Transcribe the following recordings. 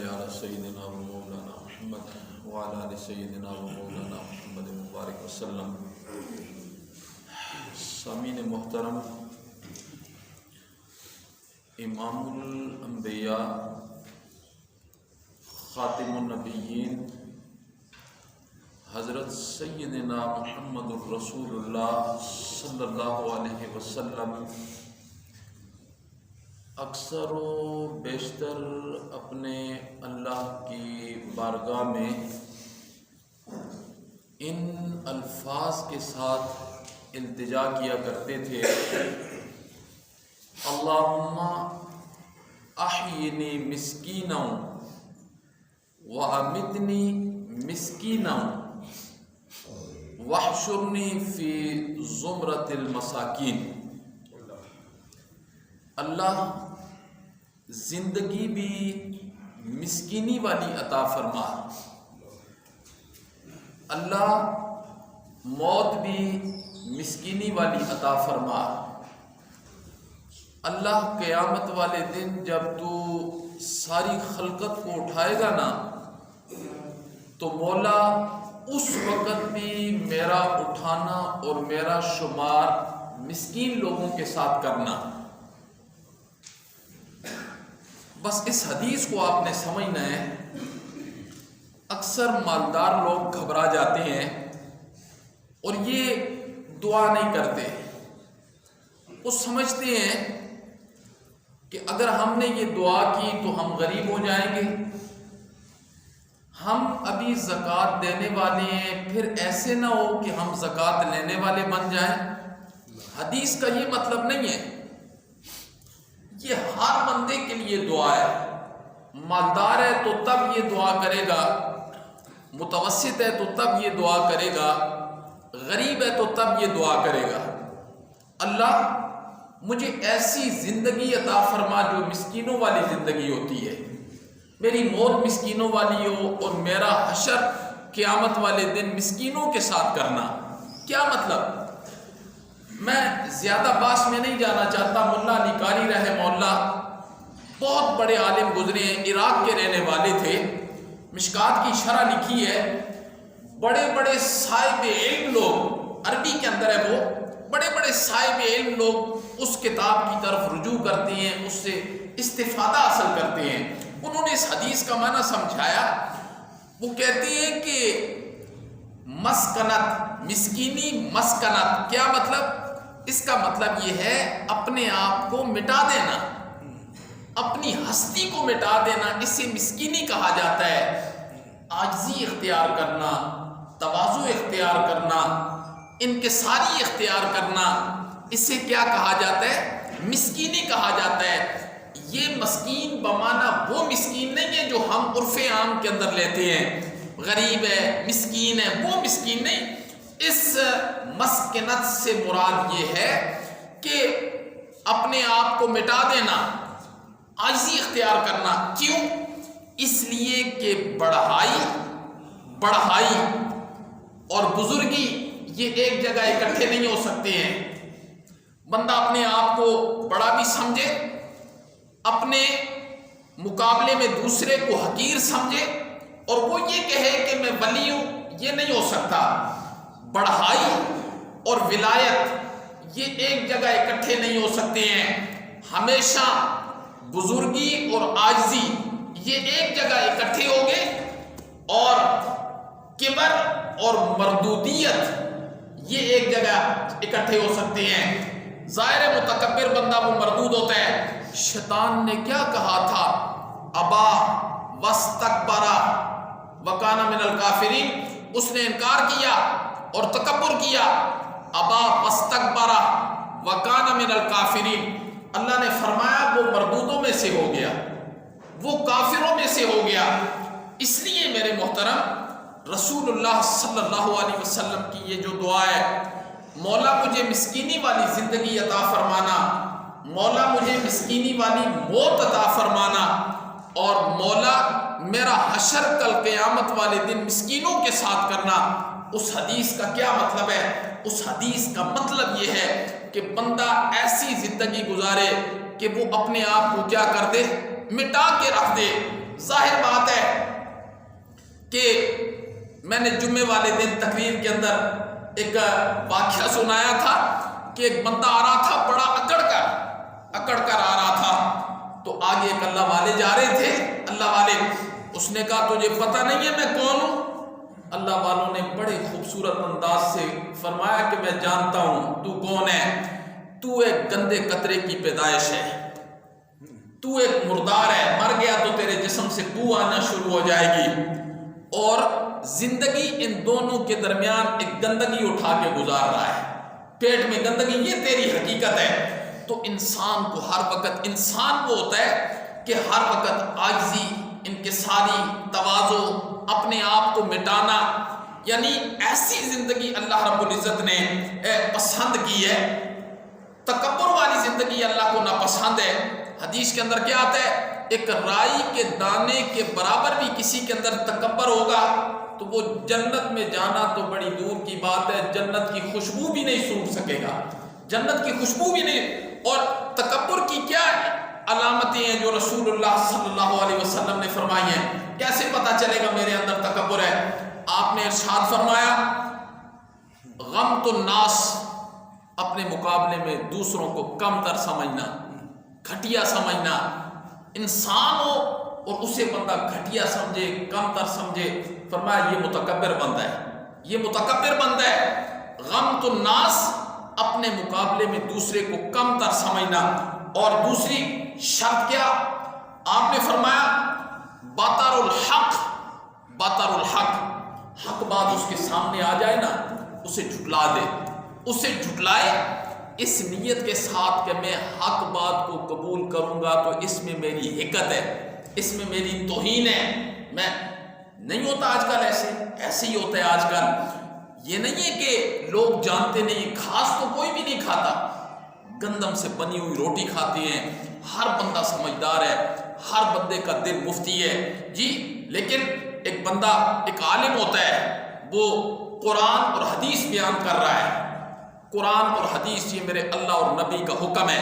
صلی علی سیدنا و مولانا محمد وعلی آل سیدنا و مولانا محمد مبارک وسلم۔ سامعین محترم، امام الانبیاء خاتم النبیین حضرت سیدنا محمد الرسول اللہ صلی اللہ علیہ وسلم اکثر و بیشتر اپنے اللہ کی بارگاہ میں ان الفاظ کے ساتھ التجا کیا کرتے تھے: اللہم احیینی مسکینا وامتنی مسکینا واحشرنی فی زمرۃ المساکین۔ اللہ زندگی بھی مسکینی والی عطا فرما، اللہ موت بھی مسکینی والی عطا فرما۔ اللہ قیامت والے دن جب تو ساری خلقت کو اٹھائے گا نا، تو مولا اس وقت بھی میرا اٹھانا اور میرا شمار مسکین لوگوں کے ساتھ کرنا۔ بس اس حدیث کو آپ نے سمجھنا ہے۔ اکثر مالدار لوگ گھبرا جاتے ہیں اور یہ دعا نہیں کرتے۔ وہ سمجھتے ہیں کہ اگر ہم نے یہ دعا کی تو ہم غریب ہو جائیں گے، ہم ابھی زکوٰۃ دینے والے ہیں، پھر ایسے نہ ہو کہ ہم زکوٰۃ لینے والے بن جائیں۔ حدیث کا یہ مطلب نہیں ہے۔ یہ ہر بندے کے لیے دعا ہے۔ مالدار ہے تو تب یہ دعا کرے گا، متوسط ہے تو تب یہ دعا کرے گا، غریب ہے تو تب یہ دعا کرے گا: اللہ مجھے ایسی زندگی عطا فرما جو مسکینوں والی زندگی ہوتی ہے، میری موت مسکینوں والی ہو اور میرا حشر قیامت والے دن مسکینوں کے ساتھ کرنا۔ کیا مطلب؟ میں زیادہ باس میں نہیں جانا چاہتا۔ ملا علی قاری رحمہ اللہ بہت بڑے عالم گزرے ہیں، عراق کے رہنے والے تھے۔ مشکات کی شرح لکھی ہے، بڑے بڑے صاحب علم لوگ، عربی کے اندر ہے وہ، بڑے بڑے صاحب علم لوگ اس کتاب کی طرف رجوع کرتے ہیں، اس سے استفادہ حاصل کرتے ہیں۔ انہوں نے اس حدیث کا معنی سمجھایا۔ وہ کہتے ہیں کہ مسکنت، مسکینی مسکنت، کیا مطلب؟ اس کا مطلب یہ ہے اپنے آپ کو مٹا دینا، اپنی ہستی کو مٹا دینا، اسے مسکینی کہا جاتا ہے۔ عاجزی اختیار کرنا، تواضع اختیار کرنا، انکساری اختیار کرنا، اسے کیا کہا جاتا ہے؟ مسکینی کہا جاتا ہے۔ یہ مسکین بمانا وہ مسکین نہیں ہے جو ہم عرف عام کے اندر لیتے ہیں، غریب ہے، مسکین ہے، وہ مسکین نہیں۔ اس مسکنت سے مراد یہ ہے کہ اپنے آپ کو مٹا دینا، عاجزی اختیار کرنا۔ کیوں؟ اس لیے کہ بڑھائی اور بزرگی یہ ایک جگہ اکٹھے نہیں ہو سکتے ہیں۔ بندہ اپنے آپ کو بڑا بھی سمجھے، اپنے مقابلے میں دوسرے کو حقیر سمجھے، اور وہ یہ کہے کہ میں ولی ہوں، یہ نہیں ہو سکتا۔ بڑھائی اور ولایت یہ ایک جگہ اکٹھے نہیں ہو سکتے ہیں۔ ہمیشہ بزرگی اور عاجزی یہ ایک جگہ اکٹھے ہوں گے، اور کبر اور مردودیت یہ ایک جگہ اکٹھے ہو سکتے ہیں۔ ظاہر متکبر بندہ وہ مردود ہوتا ہے۔ شیطان نے کیا کہا تھا؟ ابا واستکبر وکان من الکافرین، اس نے انکار کیا اور تکبر کیا۔ ابا واستکبر وکان من الکافرین، اللہ نے فرمایا وہ مردودوں میں سے ہو گیا، وہ کافروں میں سے ہو گیا۔ اس لیے میرے محترم، رسول اللہ صلی اللہ علیہ وسلم کی یہ جو دعا ہے، مولا مجھے مسکینی والی زندگی عطا فرمانا، مولا مجھے مسکینی والی موت عطا فرمانا، اور مولا میرا حشر کل قیامت والے دن مسکینوں کے ساتھ کرنا۔ اس حدیث کا کیا مطلب ہے؟ اس حدیث کا مطلب یہ ہے کہ بندہ ایسی زندگی گزارے کہ وہ اپنے آپ کو کیا کر دے؟ مٹا کے رکھ دے۔ ظاہر بات ہے کہ میں نے جمعے والے دن تقریر کے اندر ایک واقعہ سنایا تھا کہ ایک بندہ آ رہا تھا بڑا اکڑ کر آ رہا تھا، تو آگے ایک اللہ والے جا رہے تھے، اللہ والے، اس نے کہا تجھے پتہ نہیں ہے میں کون ہوں؟ اللہ والوں نے بڑے خوبصورت انداز سے فرمایا کہ میں جانتا ہوں تو کون ہے، تو ایک گندے قطرے کی پیدائش ہے، تو ایک مردار ہے، مر گیا تو تیرے جسم سے بو آنا شروع ہو جائے گی، اور زندگی ان دونوں کے درمیان ایک گندگی اٹھا کے گزار رہا ہے، پیٹ میں گندگی، یہ تیری حقیقت ہے۔ تو انسان کو ہر وقت، انسان وہ ہوتا ہے کہ ہر وقت عاجزی، انکساری، تواضع، اپنے آپ کو مٹانا، یعنی ایسی زندگی اللہ رب العزت نے پسند کی ہے۔ تکبر والی زندگی اللہ کو ناپسند ہے۔ حدیث کے اندر کیا آتا ہے؟ ایک رائی کے دانے کے برابر بھی کسی کے اندر تکبر ہوگا تو وہ جنت میں جانا تو بڑی دور کی بات ہے، جنت کی خوشبو بھی نہیں سونگھ سکے گا، جنت کی خوشبو بھی نہیں۔ اور تکبر کی کیا علامتیں ہیں جو رسول اللہ صلی اللہ علیہ وسلم نے فرمائی ہیں؟ کیسے پتہ چلے گا میرے اندر تکبر ہے؟ آپ نے ارشاد فرمایا غمت الناس، اپنے مقابلے میں دوسروں کو کم تر سمجھنا، گھٹیا سمجھنا۔ انسان ہو اور اسے بندہ گھٹیا سمجھے، کم تر سمجھے، فرمایا یہ متکبر بندہ ہے، یہ متکبر بندہ ہے۔ غمت الناس، اپنے مقابلے میں دوسرے کو کم تر سمجھنا۔ اور دوسری شرط کیا؟ آپ نے فرمایا بطر الحق، بطر الحق، حق بات اس کے سامنے آ جائے نا اسے جھٹلا دے، اسے جھٹلائے اس نیت کے ساتھ کہ میں حق بات کو قبول کروں گا تو اس میں میری حقت ہے، اس میں میری توہین ہے۔ میں نہیں ہوتا آج کل ایسے ہی ہوتا ہے آج کل۔ یہ نہیں ہے کہ لوگ جانتے نہیں، گھاس تو کوئی بھی نہیں کھاتا، گندم سے بنی ہوئی روٹی کھاتے ہیں، ہر بندہ سمجھدار ہے، ہر بندے کا دل مفتی ہے جی۔ لیکن ایک بندہ، ایک عالم ہوتا ہے، وہ قرآن اور حدیث بیان کر رہا ہے، قرآن اور حدیث یہ میرے اللہ اور نبی کا حکم ہے،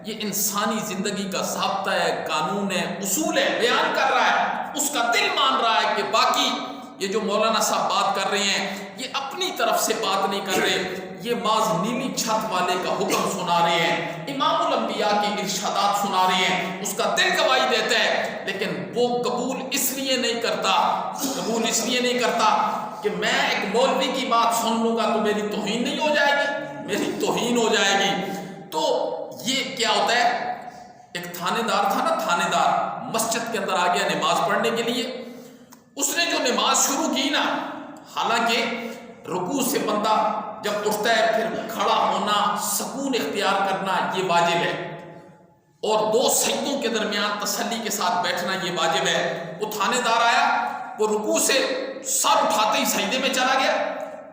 یہ انسانی زندگی کا ضابطہ ہے، قانون ہے، اصول ہے، بیان کر رہا ہے، اس کا دل مان رہا ہے کہ باقی یہ جو مولانا صاحب بات کر رہے ہیں یہ اپنی طرف سے بات نہیں کر رہے، یہ بعض نیلی چھت والے کا حکم سنا رہے ہیں، امام الانبیاء کی ارشادات سنا رہے ہیں، اس کا دل گواہی دیتا ہے، لیکن وہ قبول اس لیے نہیں کرتا، قبول اس لیے نہیں کرتا کہ میں ایک مولوی کی بات سن لوں گا تو میری توہین نہیں ہو جائے گی، میری توہین ہو جائے گی۔ تو یہ کیا ہوتا ہے؟ ایک تھانے دار تھا نا، تھانے دار مسجد کے اندر آ گیا نماز پڑھنے کے لیے، اس نے جو نماز شروع کی نا، حالانکہ رکوع سے بندہ جب اٹھتا ہے پھر کھڑا ہونا، سکون اختیار کرنا یہ واجب ہے، اور دو سجدوں کے درمیان تسلی کے ساتھ بیٹھنا یہ واجب ہے۔ وہ تھانے دار آیا، وہ رکوع سے سر اٹھاتے ہی سجدے میں چلا گیا،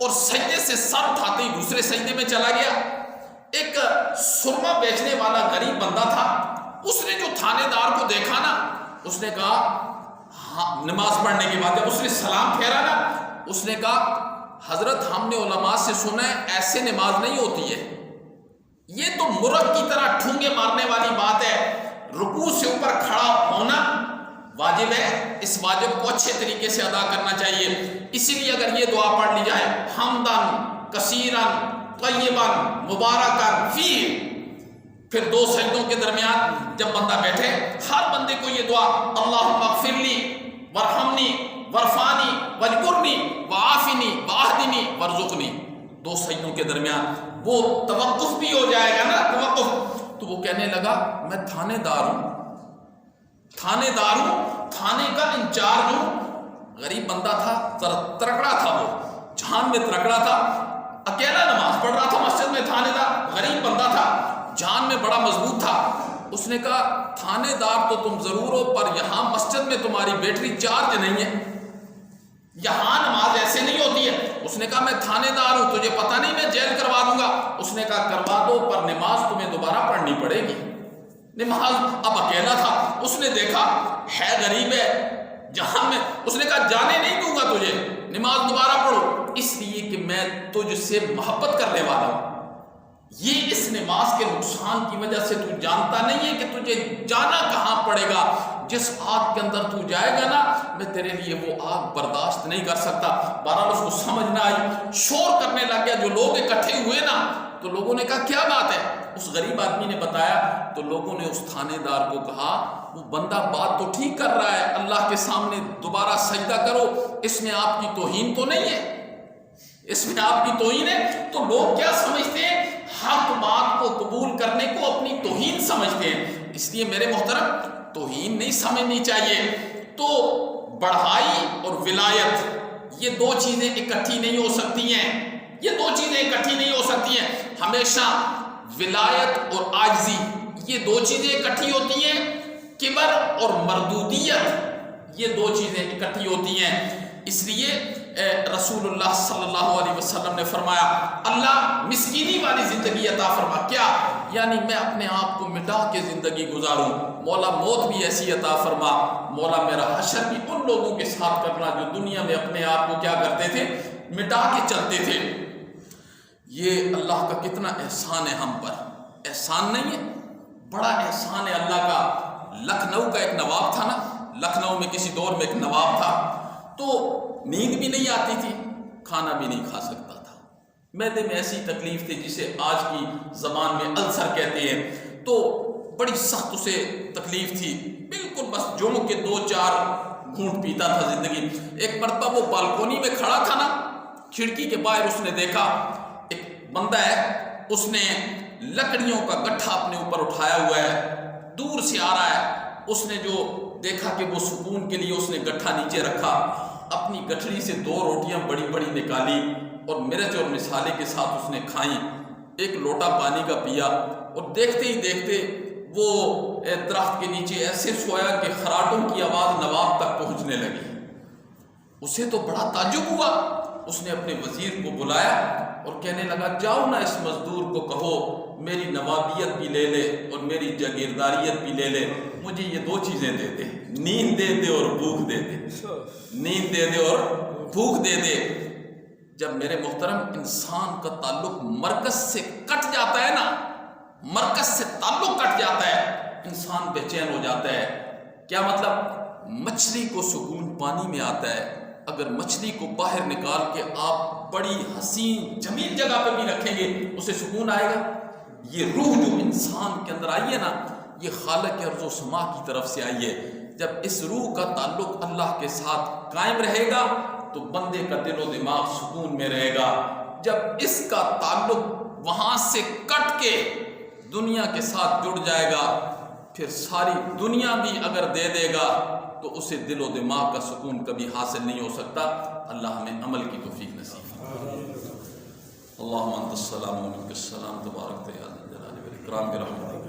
اور سجدے سے سر اٹھاتے ہی دوسرے سجدے میں چلا گیا۔ ایک سرما بیچنے والا غریب بندہ تھا، اس نے جو تھانے دار کو دیکھا نا، اس نے کہا نماز پڑھنے کے بعد جب اس نے سلام پھیرا نا، اس نے کہا حضرت ہم نے علماء سے سنا ہے ایسے نماز نہیں ہوتی ہے، یہ تو مرغ کی طرح ٹھونگے مارنے والی بات ہے، رکوع سے اوپر کھڑا ہونا واجب ہے، اس واجب کو اچھے طریقے سے ادا کرنا چاہیے۔ اسی لیے اگر یہ دعا پڑھ لی جائے حمدن کثیرن طیبن مبارکن فیہ، پھر دو سجدوں کے درمیان جب بندہ بیٹھے، ہر بندے کو یہ دعا اللہم اغفر لی ورحمنی ورفانی واجبرنی وعافنی واہدنی ورزقنی، دو سجدوں کے درمیان وہ توقف بھی ہو جائے گا نا، توقف۔ تو وہ کہنے لگا میں تھانے دار ہوں، تھانے دار ہوں، تھانے کا انچارج ہوں۔ غریب بندہ تھا، ذرا ترکڑا تھا، وہ جان میں ترکڑا تھا، اکیلا نماز پڑھ رہا تھا مسجد میں، تھانے دار غریب بندہ تھا، جان میں بڑا مضبوط تھا۔ اس نے کہا تھانے دار تو تم ضرور ہو، پر یہاں مسجد میں تمہاری بیٹری چارج نہیں ہے، یہاں نماز ایسے نہیں ہوتی ہے۔ اس نے کہا میں تھانے دار ہوں، تجھے پتہ نہیں میں جیل کروا دوں گا۔ اس نے کہا کروا دو، پر نماز تمہیں دوبارہ پڑھنی پڑے گی۔ نماز اب اکیلا تھا، اس نے دیکھا ہے غریب ہے جہاں میں، اس نے کہا جانے نہیں دوں گا تجھے، نماز دوبارہ پڑھو، اس لیے کہ میں تجھ سے محبت کرنے والا ہوں۔ یہ اس نماز کے نقصان کی وجہ سے تو جانتا نہیں ہے کہ تجھے جانا کہاں پڑے گا. جس آگ کے اندر تو جائے گا نا, میں تیرے لیے وہ آگ برداشت نہیں کر سکتا. بہرحال اس کو سمجھ نہ آئی, شور کرنے لگ گیا. جو لوگ اکٹھے ہوئے نا تو لوگوں نے کہا کیا بات ہے؟ اس غریب آدمی نے بتایا تو لوگوں نے اس تھانے دار کو کہا وہ بندہ بات تو ٹھیک کر رہا ہے, اللہ کے سامنے دوبارہ سجدہ کرو, اس میں آپ کی توہین تو نہیں ہے؟ اس میں آپ کی توہین ہے؟ تو لوگ کیا سمجھتے ہیں؟ حق بات کو قبول کرنے کو اپنی توہین سمجھتے ہیں. اس لیے میرے محترم توہین نہیں سمجھنی چاہیے. تو بڑھائی اور ولایت یہ دو چیزیں اکٹھی نہیں ہو سکتی ہیں. یہ دو چیزیں اکٹھی نہیں ہو سکتی ہیں. ہمیشہ ولایت اور عاجزی یہ دو چیزیں اکٹھی ہوتی ہیں. کبر اور مردودیت یہ دو چیزیں اکٹھی ہوتی ہیں. اس لیے رسول اللہ صلی اللہ علیہ وسلم نے فرمایا اللہ مسکینی والی زندگی عطا فرما. کیا یعنی میں اپنے آپ کو مٹا کے زندگی گزاروں. مولا موت بھی ایسی عطا فرما. مولا میرا حشر بھی ان لوگوں کے ساتھ کرنا جو دنیا میں اپنے آپ کو کیا کرتے تھے؟ مٹا کے چلتے تھے. یہ اللہ کا کتنا احسان ہے ہم پر. احسان نہیں ہے؟ بڑا احسان ہے اللہ کا. لکھنؤ کا ایک نواب تھا نا, لکھنؤ میں کسی دور میں ایک نواب تھا, تو نیند بھی نہیں آتی تھی, کھانا بھی نہیں کھا سکتا تھا. معدے میں ایسی تکلیف تھی جسے آج کی زبان میں السر کہتے ہیں. تو بڑی سخت اسے تکلیف تھی, بالکل بس جوں کے 2-4 گھونٹ پیتا تھا زندگی. ایک مرتبہ وہ بالکونی میں کھڑا تھا نا, کھڑکی کے باہر اس نے دیکھا ایک بندہ ہے, اس نے لکڑیوں کا گٹھا اپنے اوپر اٹھایا ہوا ہے, دور سے آ رہا ہے. اس نے جو دیکھا کہ وہ سکون کے لیے اس نے گٹھا نیچے رکھا, اپنی گٹھڑی سے 2 روٹیاں بڑی بڑی نکالی اور مرچ اور مسالے کے ساتھ اس نے کھائیں. ایک لوٹا پانی کا پیا اور دیکھتے ہی دیکھتے وہ درخت کے نیچے ایسے سویا کہ خراٹوں کی آواز نواب تک پہنچنے لگی. اسے تو بڑا تعجب ہوا. اس نے اپنے وزیر کو بلایا اور کہنے لگا جاؤ نا اس مزدور کو کہو میری نوابیت بھی لے لے اور میری جاگیرداریت بھی لے لے, مجھے یہ 2 چیزیں دے دے, نیند دے دے اور بھوک دے دے. نیند دے دے اور بھوک دے دے. جب میرے محترم انسان کا تعلق مرکز سے کٹ جاتا ہے نا, مرکز سے تعلق کٹ جاتا ہے, انسان بے چین ہو جاتا ہے. کیا مطلب؟ مچھلی کو سکون پانی میں آتا ہے. اگر مچھلی کو باہر نکال کے آپ بڑی حسین جمیل جگہ پہ بھی رکھیں گے اسے سکون آئے گا. یہ روح جو انسان کے اندر آئی ہے نا, یہ خالق ارض و سما کی طرف سے آئی ہے. جب اس روح کا تعلق اللہ کے ساتھ قائم رہے گا تو بندے کا دل و دماغ سکون میں رہے گا. جب اس کا تعلق وہاں سے کٹ کے دنیا کے ساتھ جڑ جائے گا, پھر ساری دنیا بھی اگر دے دے گا تو اسے دل و دماغ کا سکون کبھی حاصل نہیں ہو سکتا. اللہ ہمیں عمل کی توفیق نصیب فرمائے. اللہم انت السلام و منک السلام تبارک یا ذا الجلال والاکرام برحمتک.